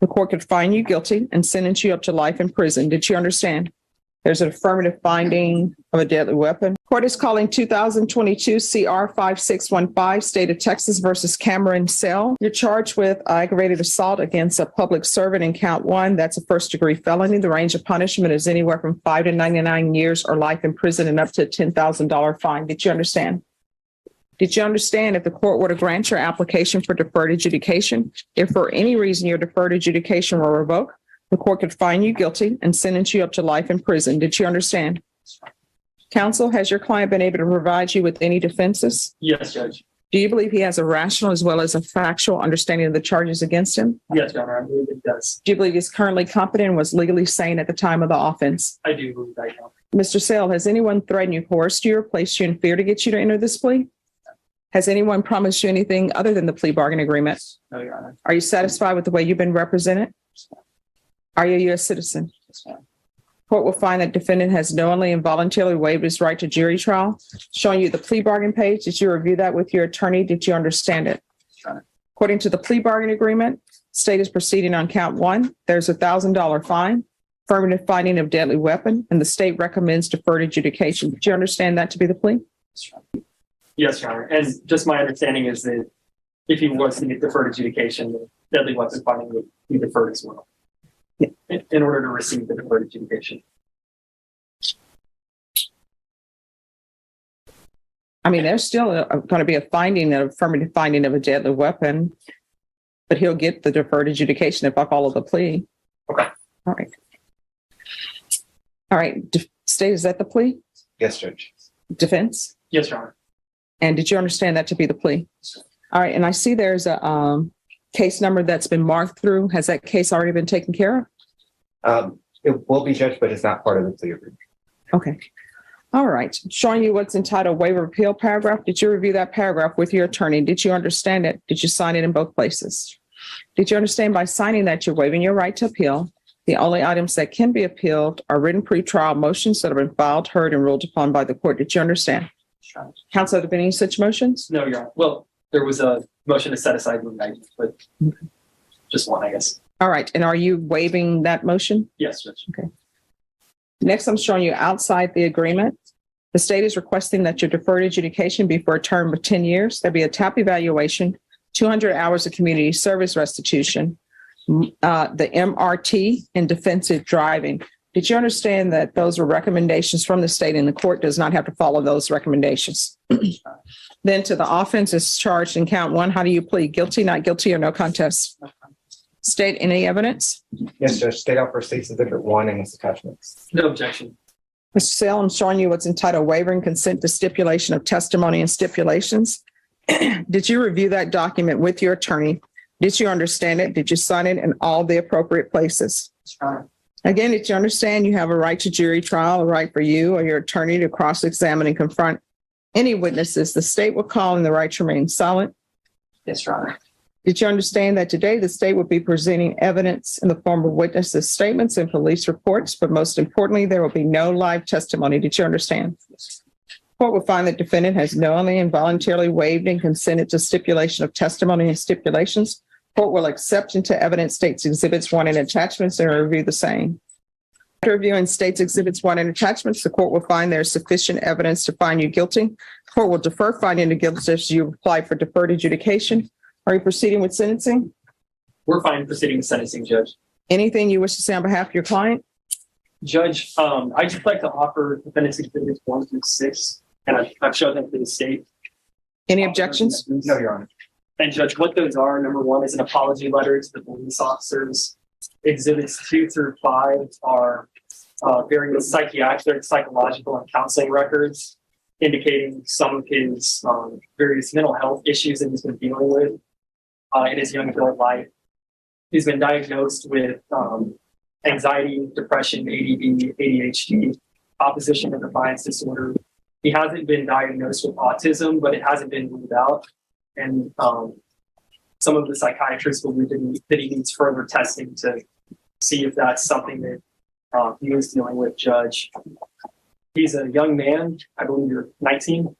The court could find you guilty and sentence you up to life in prison. Did you understand? There's an affirmative finding of a deadly weapon. Court is calling 2022 CR 5615, State of Texas versus Cameron Sell. You're charged with aggravated assault against a public servant in count 1. That's a first-degree felony. The range of punishment is anywhere from 5 to 99 years or life in prison and up to a $10,000 fine. Did you understand? Did you understand if the court were to grant your application for deferred adjudication, if for any reason your deferred adjudication were revoked, the court could find you guilty and sentence you up to life in prison. Did you understand? Counsel, has your client been able to provide you with any defenses? Yes, Judge. Do you believe he has a rational as well as a factual understanding of the charges against him? Yes, Your Honor, I believe it does. Do you believe he's currently competent and was legally sane at the time of the offense? I do believe that, Your Honor. Mr. Sell, has anyone threatened you, coerced you, or placed you in fear to get you to enter this plea? Has anyone promised you anything other than the plea bargain agreement? No, Your Honor. Are you satisfied with the way you've been represented? Are you a U.S. citizen? Yes, ma'am. Court will find that defendant has knowingly and voluntarily waived his right to jury trial. Showing you the plea bargain page. Did you review that with your attorney? Did you understand it? Sure. According to the plea bargain agreement, state is proceeding on count 1. There's a $1,000 fine, affirmative finding of deadly weapon, and the state recommends deferred adjudication. Did you understand that to be the plea? Sure. Yes, Your Honor. And just my understanding is that if he was to get deferred adjudication, the deadly weapon finding would be deferred as well. In order to receive the deferred adjudication. I mean, there's still going to be a finding, an affirmative finding of a deadly weapon, but he'll get the deferred adjudication if I follow the plea. Okay. All right. All right. State, is that the plea? Yes, Judge. Defense? Yes, Your Honor. And did you understand that to be the plea? All right. And I see there's a case number that's been marked through. Has that case already been taken care of? It will be, Judge, but it's not part of the plea agreement. Okay. All right. Showing you what's entitled waiver of appeal paragraph. Did you review that paragraph with your attorney? Did you understand it? Did you sign it in both places? Did you understand by signing that you're waiving your right to appeal? The only items that can be appealed are written pretrial motions that have been filed, heard, and ruled upon by the court. Did you understand? Sure. Counsel, have there been any such motions? No, Your Honor. Well, there was a motion to set aside the indictment, but just one, I guess. All right. And are you waiving that motion? Yes, Judge. Okay. Next, I'm showing you outside the agreement. The state is requesting that your deferred adjudication be for a term of 10 years. There'll be a TAP evaluation, 200 hours of community service restitution, the MRT, and defensive driving. Did you understand that those were recommendations from the state and the court does not have to follow those recommendations? Then to the offense is charged in count 1. How do you plead? Guilty, not guilty, or no contest? State, any evidence? Yes, Judge. State out for State's Exhibit 1 and its attachments. No objection. Mr. Sell, I'm showing you what's entitled waiver and consent to stipulation of testimony and stipulations. Did you review that document with your attorney? Did you understand it? Did you sign it in all the appropriate places? Sure. Again, did you understand you have a right to jury trial, a right for you or your attorney to cross-examine and confront any witnesses the state will call and the right to remain silent? Yes, Your Honor. Did you understand that today the state will be presenting evidence in the form of witnesses' statements and police reports, but most importantly, there will be no live testimony? Did you understand? Court will find that defendant has knowingly and voluntarily waived and consented to stipulation of testimony and stipulations. Court will accept into evidence State's Exhibits 1 and attachments and review the same. After reviewing State's Exhibits 1 and attachments, the court will find there is sufficient evidence to find you guilty. Court will defer finding the guilt if you apply for deferred adjudication. Are you proceeding with sentencing? We're fine proceeding with sentencing, Judge. Anything you wish to say on behalf of your client? Judge, I'd just like to offer defendants Exhibits 1 through 6, and I've showed them to the state. Any objections? No, Your Honor. And Judge, what those are, number 1 is an apology letter to the police officers. Exhibits 2 through 5 are various psychiatric, psychological, and counseling records indicating some of his various mental health issues that he's been dealing with in his young adult life. He's been diagnosed with anxiety, depression, ADD, ADHD, opposition and defiance disorder. He hasn't been diagnosed with autism, but it hasn't been ruled out. And some of the psychiatrists believe that he needs further testing to see if that's something that he is dealing with, Judge. He's a young man. I believe you're 18.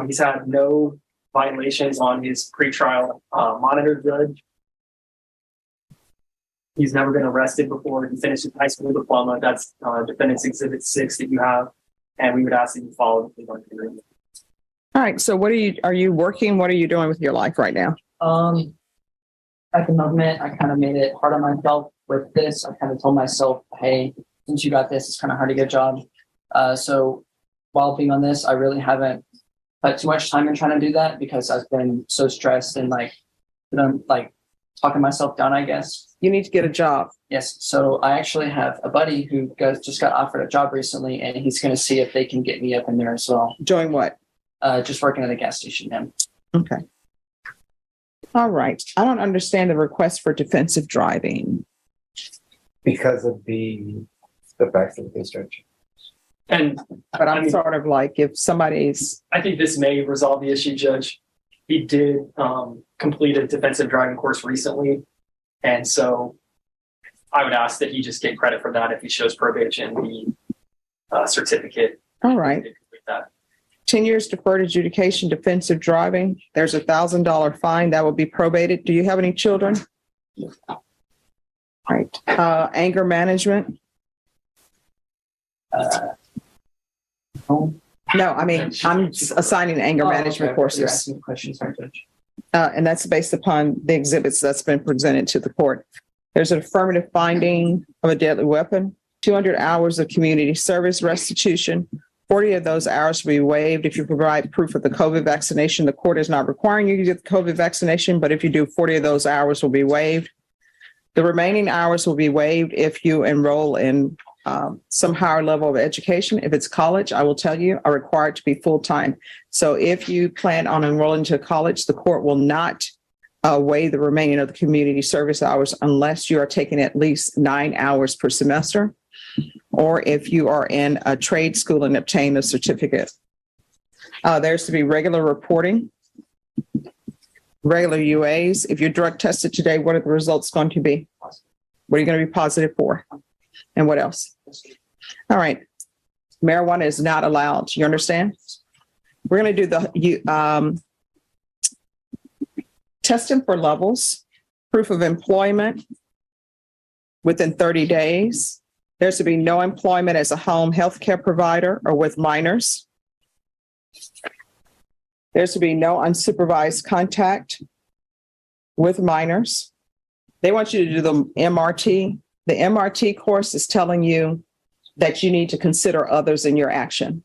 He's had no violations on his pretrial monitor, Judge. He's never been arrested before. He finished his high school diploma. That's Defendant's Exhibit 6 that you have. And we would ask that you follow the plea bargaining agreement. All right. So are you working? What are you doing with your life right now? At the moment, I kind of made it hard on myself with this. I kind of told myself, hey, since you got this, it's kind of hard to get a job. So while being on this, I really haven't put too much time in trying to do that because I've been so stressed and talking myself down, I guess. You need to get a job. Yes. So I actually have a buddy who just got offered a job recently, and he's going to see if they can get me up in there as well. Doing what? Just working at a gas station now. Okay. All right. I don't understand the request for defensive driving. Because of the facts of the case, Judge. And But I'm sort of like, if somebody's, I think this may resolve the issue, Judge. He did complete a defensive driving course recently. And so I would ask that he just get credit for that if he shows probation, the certificate. all right. He did complete that. 10 years deferred adjudication, defensive driving. There's $1,000 fine that will be probated. Do you have any children? All right. Anger management. Oh, No, I mean, I'm assigning anger management okay. You're courses. asking questions, sorry, Judge. And that's based upon the exhibits that's been presented to the court. There's an affirmative finding of a deadly weapon, 200 hours of community service restitution. 40 of those hours will be waived if you provide proof of the COVID vaccination. The court is not requiring you to get the COVID vaccination, but if you do, 40 of those hours will be waived. The remaining hours will be waived if you enroll in some higher level of education. If it's college, I will tell you, are required to be full-time. So if you plan on enrolling to college, the court will not waive the remaining of the community service hours unless you are taking at least 9 hours per semester, or if you are in a trade school and obtain a certificate. There's to be regular reporting, regular UAs. If you're drug tested today, what are the results going to be? What are you going to be positive for? And what else? All right. Marijuana is not allowed. You understand? We're going to do the testing for levels, proof of employment within 30 days. There's to be no employment as a home health care provider or with minors. There's to be no unsupervised contact with minors. They want you to do the MRT. The MRT course is telling you that you need to consider others in your action.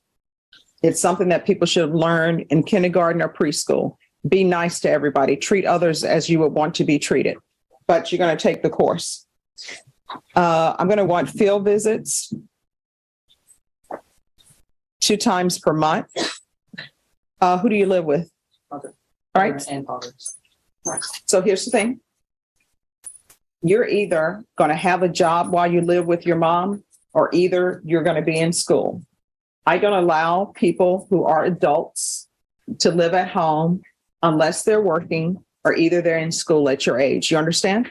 It's something that people should learn in kindergarten or preschool. Be nice to everybody. Treat others as you would want to be treated. But you're going to take the course. I'm going to want field visits 2 times per month. Who do you live with? Father. All right. And fathers. So here's the thing. You're either going to have a job while you live with your mom, or either you're going to be in school. I don't allow people who are adults to live at home unless they're working, or either they're in school at your age. You understand?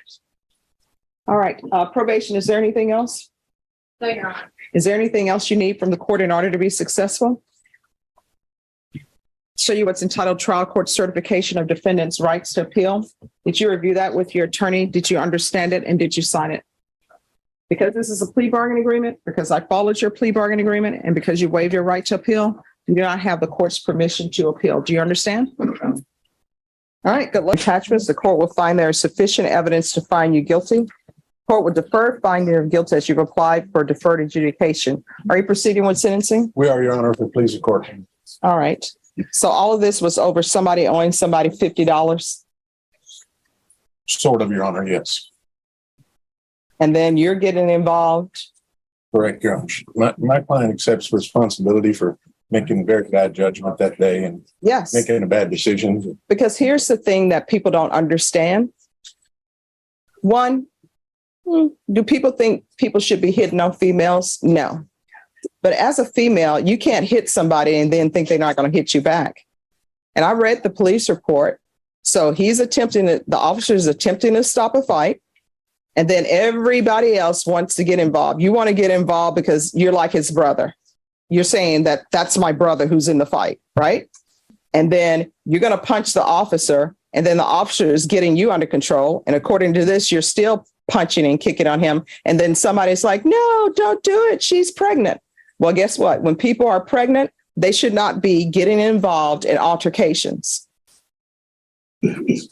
All right. Probation, is there anything else? No, Your Honor. Is there anything else you need from the court in order to be successful? Show you what's entitled Trial Court Certification of Defendant's Rights to Appeal. Did you review that with your attorney? Did you understand it? And did you sign it? Because this is a plea bargain agreement, because I followed your plea bargain agreement, and because you waived your right to appeal, you do not have the court's permission to appeal. Do you understand? All right, good luck. Attachments. The court will find there is sufficient evidence to find you guilty. Court will defer finding of guilt as you've applied for deferred adjudication. Are you proceeding with sentencing? We are, Your Honor, if it pleases the court. All right. So all of this was over somebody owing somebody $50. Sort of, Your Honor, yes. And then you're getting involved. Correct, Your Honor. My client accepts responsibility for making a very bad judgment that day and Yes. making a bad decision. Because here's the thing that people don't understand. One, do people think people should be hitting on females? No. But as a female, you can't hit somebody and then think they're not going to hit you back. And I read the police report. So the officer is attempting to stop a fight. And then everybody else wants to get involved. You want to get involved because you're like his brother. You're saying that that's my brother who's in the fight, right? And then you're going to punch the officer, and then the officer is getting you under control. And according to this, you're still punching and kicking on him. And then somebody's like, no, don't do it. She's pregnant. Well, guess what? When people are pregnant, they should not be getting involved in altercations. You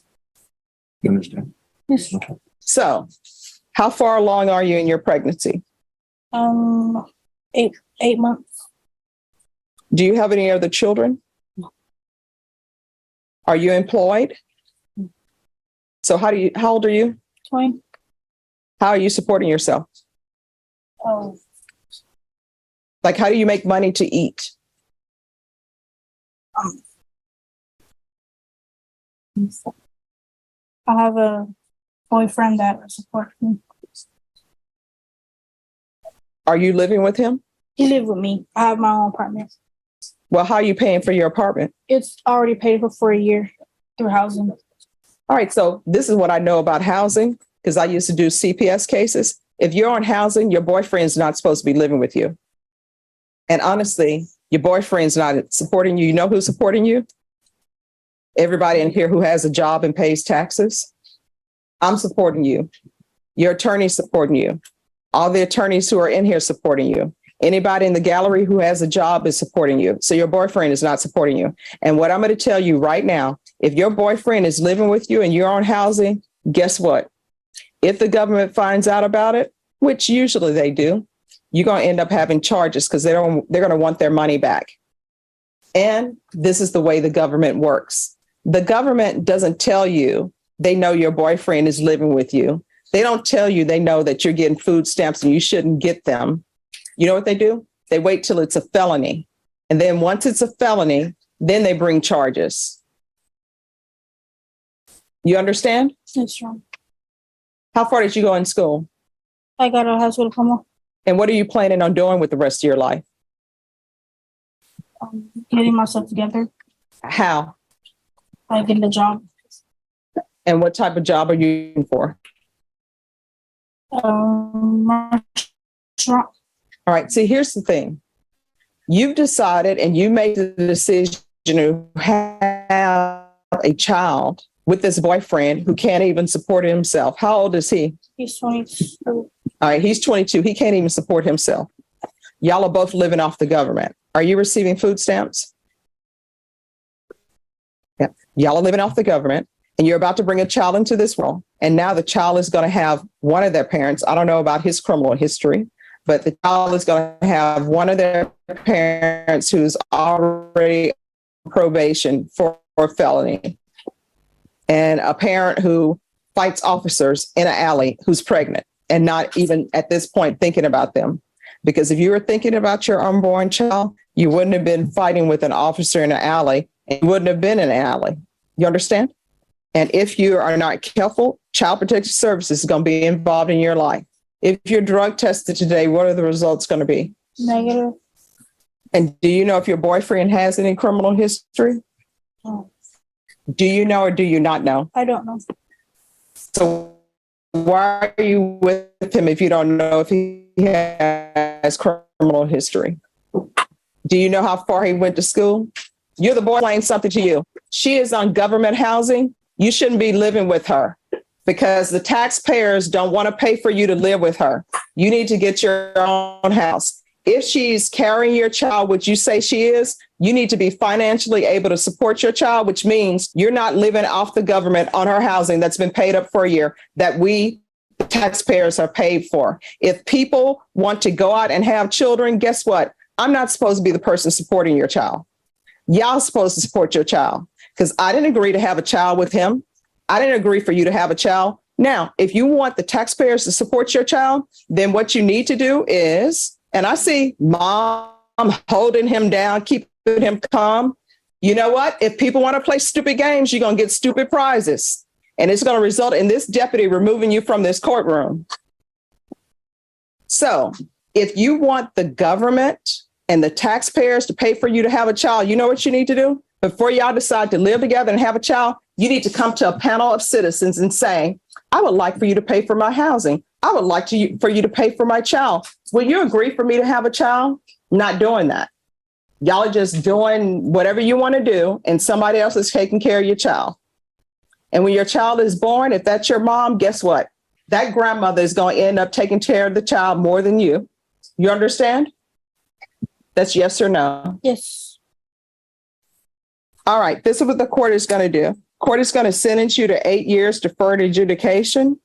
understand? Yes. So how far along are you in your pregnancy? 8 months. Do you have any other children? Are you employed? So how old are you? 20. How are you supporting yourself? Like, how do you make money to eat? I have a boyfriend that supports me. Are you living with him? He lives with me. I have my own apartment. Well, how are you paying for your apartment? It's already paid for a year through housing. All right, so this is what I know about housing, because I used to do CPS cases. If you're on housing, your boyfriend's not supposed to be living with you. And honestly, your boyfriend's not supporting you. You know who's supporting you? Everybody in here who has a job and pays taxes. I'm supporting you. Your attorney's supporting you. All the attorneys who are in here supporting you. Anybody in the gallery who has a job is supporting you. So your boyfriend is not supporting you. And what I'm going to tell you right now, if your boyfriend is living with you and you're on housing, guess what? If the government finds out about it, which usually they do, you're going to end up having charges because they're going to want their money back. And this is the way the government works. The government doesn't tell you they know your boyfriend is living with you. They don't tell you they know that you're getting food stamps and you shouldn't get them. You know what they do? They wait till it's a felony. And then once it's a felony, then they bring charges. You understand? That's wrong. How far did you go in school? I got a high school diploma. And what are you planning on doing with the rest of your life? Getting myself together. How? By getting a job. And what type of job are you looking for? Restaurant. All right. See, here's the thing. You've decided and you made the decision to have a child with this boyfriend who can't even support himself. How old is he? He's 22. All right. He's 22. He can't even support himself. Y'all are both living off the government. Are you receiving food stamps? Yeah. Y'all are living off the government and you're about to bring a child into this world. And now the child is going to have one of their parents. I don't know about his criminal history, but the child is going to have one of their parents who's already on probation for felony, and a parent who fights officers in an alley who's pregnant and not even at this point thinking about them. Because if you were thinking about your unborn child, you wouldn't have been fighting with an officer in an alley and you wouldn't have been in an alley. You understand? And if you are not careful, Child Protective Services is going to be involved in your life. If you're drug tested today, what are the results going to be? Negative. And do you know if your boyfriend has any criminal history? No. Do you know or do you not know? I don't know. So why are you with him if you don't know if he has criminal history? Do you know how far he went to school? You're the boy explain something to you. She is on government housing. You shouldn't be living with her because the taxpayers don't want to pay for you to live with her. You need to get your own house. If she's carrying your child, which you say she is, you need to be financially able to support your child, which means you're not living off the government on her housing that's been paid up for a year that we, the taxpayers, are paid for. If people want to go out and have children, guess what? I'm not supposed to be the person supporting your child. Y'all supposed to support your child because I didn't agree to have a child with him. I didn't agree for you to have a child. Now, if you want the taxpayers to support your child, then what you need to do is, and I see mom holding him down, keeping him calm. You know what? If people want to play stupid games, you're going to get stupid prizes. And it's going to result in this deputy removing you from this courtroom. So if you want the government and the taxpayers to pay for you to have a child, you know what you need to do? Before y'all decide to live together and have a child, you need to come to a panel of citizens and say, I would like for you to pay for my housing. I would like for you to pay for my child. Will you agree for me to have a child? Not doing that. Y'all are just doing whatever you want to do, and somebody else is taking care of your child. And when your child is born, if that's your mom, guess what? that grandmother is going to end up taking care of the child more than you. You understand? That's yes or no. Yes. All right, this is what the court is going to do. Court is going to sentence you to 8 years deferred adjudication.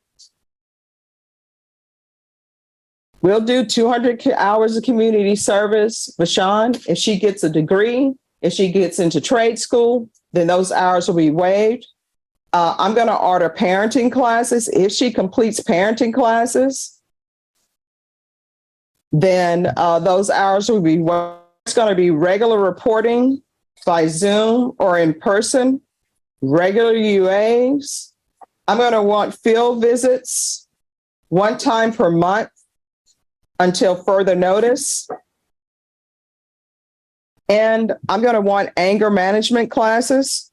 We'll do 200 hours of community service. Vashawn, if she gets a degree, if she gets into trade school, then those hours will be waived. I'm going to order parenting classes. If she completes parenting classes, then those hours will be waived. It's going to be regular reporting by Zoom or in person, regular UAs. I'm going to want field visits 1 time per month until further notice. And I'm going to want anger management classes.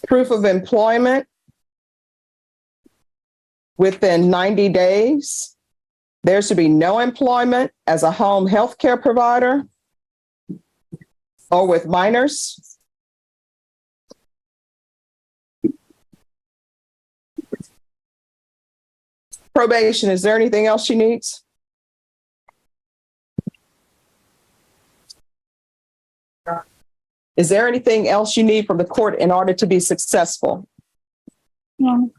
Proof of employment within 90 days. There should be no employment as a home health care provider or with minors. Probation, is there anything else she needs? Is there anything else you need from the court in order to be successful? No.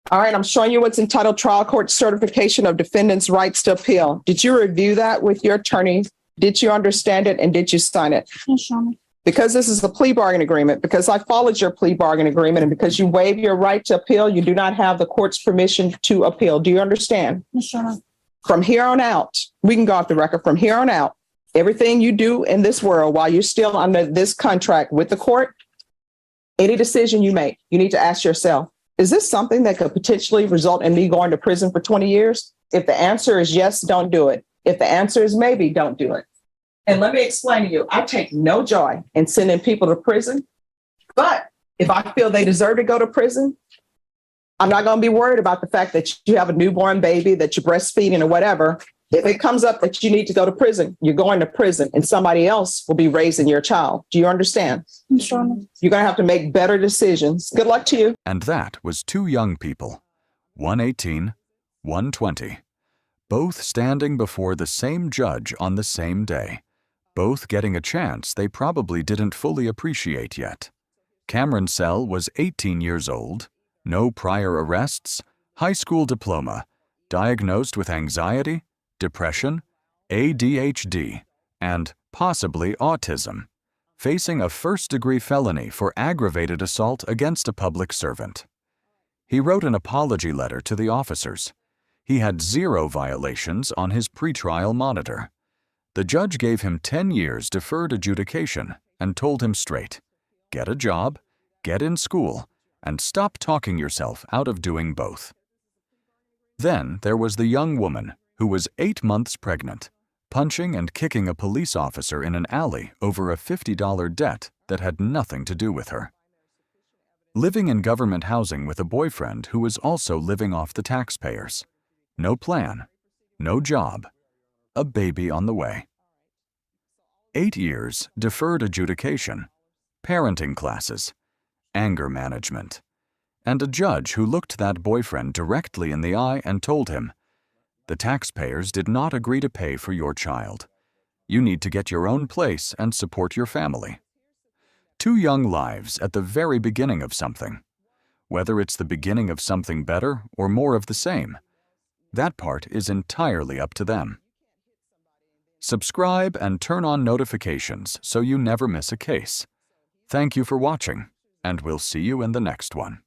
All right, I'm showing you what's entitled Trial Court Certification of Defendant's Rights to Appeal. Did you review that with your attorney? Did you understand it and did you sign it? Yes, Your Honor. Because this is a plea bargain agreement, because I followed your plea bargain agreement, and because you waive your right to appeal, you do not have the court's permission to appeal. Do you understand? Yes, Your Honor. From here on out, we can go off the record. From here on out, everything you do in this world while you're still under this contract with the court, any decision you make, you need to ask yourself, is this something that could potentially result in me going to prison for 20 years? If the answer is yes, don't do it. If the answer is maybe, don't do it. And let me explain to you, I take no joy in sending people to prison, but if I feel they deserve to go to prison, I'm not going to be worried about the fact that you have a newborn baby, that you're breastfeeding or whatever. If it comes up that you need to go to prison, you're going to prison and somebody else will be raising your child. Do you understand? Yes, Your Honor. You're going to have to make better decisions. Good luck to you. And that was 2 young people, 118, 120, both standing before the same judge on the same day, both getting a chance they probably didn't fully appreciate yet. Cameron Sell was 18 years old, no prior arrests, high school diploma, diagnosed with anxiety, depression, ADHD, and possibly autism, facing a first-degree felony for aggravated assault against a public servant. He wrote an apology letter to the officers. He had 0 violations on his pretrial monitor. The judge gave him 10 years deferred adjudication and told him straight, get a job, get in school, and stop talking yourself out of doing both. Then there was the young woman who was 8 months pregnant, punching and kicking a police officer in an alley over a $50 debt that had nothing to do with her. Living in government housing with a boyfriend who was also living off the taxpayers. No plan, no job, a baby on the way. 8 years deferred adjudication, parenting classes, anger management, and a judge who looked that boyfriend directly in the eye and told him, the taxpayers did not agree to pay for your child. You need to get your own place and support your family. 2 young lives at the very beginning of something. Whether it's the beginning of something better or more of the same, that part is entirely up to them. Subscribe and turn on notifications so you never miss a case. Thank you for watching, and we'll see you in the next one.